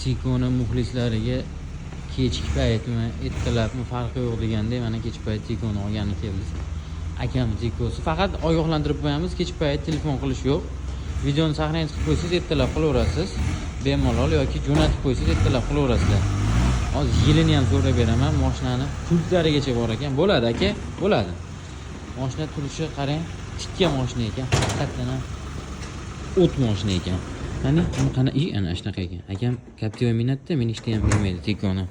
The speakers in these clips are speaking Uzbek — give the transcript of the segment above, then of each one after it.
Tikoni muxlislariga kechki paytmi, ertalabmi farqi yo'q deganda mana kechki payt Tikoni olgani keldik. Akamiz Tikosi. Faqat ogohlantirib qo'yamiz, kechki payt telefon qilish yo'q. Videoni saqlanib qilib qo'ysangiz ertalab qilaverasiz. Bemalol yoki jo'natib qo'ysangiz ertalab qilaverasizlar. Hozir yilini ham so'rab beraman. Mashinani pultlarigacha bor ekan. Bo'ladi aka, bo'ladi. Mashina turishi qarang, tikka mashina ekan. Haqiqatan ham o't mashina ekan. Qani ana shunaqa ekan. Akam Captiva minatda, men ishda ham bilmaydi Tikoni.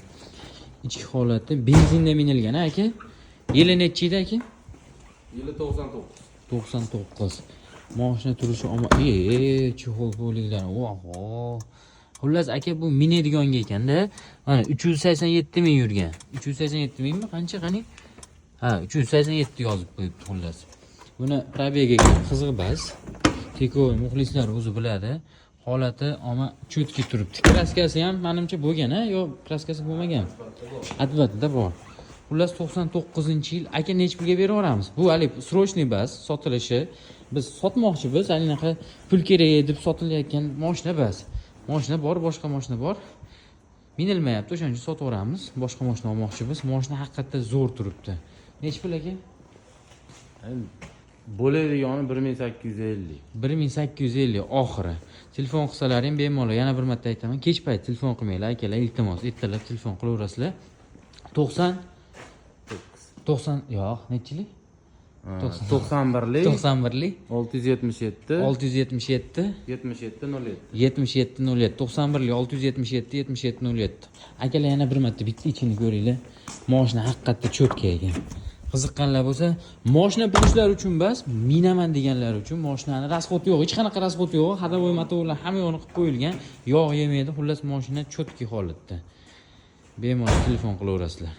Ichki holati benzinda minilgan aka. Yili necha edi aka? Yili 99. 99. Mashina turishi chihol bo'liklar. Oho. Xullas aka bu minadigonga ekanda, mana 387 ming yurgan. 387 mingmi? Qancha qani? Ha, 387 yozib qo'yibdi xullas. Buni probegiga qiziq bas. Tikoni muxlislar o'zi biladi. Holati ama cho'tki turibdi. Kraskasi ham menimcha bo'lgan-a, yo kraskasi bo'lmagan? Albatta bor. Xullas 99-yil aka nech pulga beraveramiz? Bu hali srochniy bas, sotilishi. Biz sotmoqchimiz, anaqa pul kerak deb sotilayotgan mashina bas. Mashina bor, boshqa mashina bor. Minilmayapti, o'shaning uchun sotaveramiz. Boshqa mashina olmoqchimiz. Mashina haqiqatda zo'r turibdi. Nech pul aka? Bo'ladigani 1850. 1850 oxiri. Telefon qilsalaring bemalol, yana bir marta aytaman, kech payt telefon qilmanglar akalar, iltimos, ertalab telefon qilaverasizlar. 90 yo'q, nechilik? 91lik 91lik 677 677 7707 7707 91lik 677 7707. Akalar yana bir marta bitta ichini ko'ringlar. Mashina haqiqatda cho'tka ekan. Qiziqqanlar bo'lsa, mashina bilishlari uchun bas, minaman deganlar uchun mashinani rasxoti yo'q, hech qanaqa rasxoti yo'q, hadovoy motorlar hamma yo'qni qilib qo'yilgan, yog' yemaydi, xullas mashina cho'tki holatda. Bemalol telefon qilaverasizlar.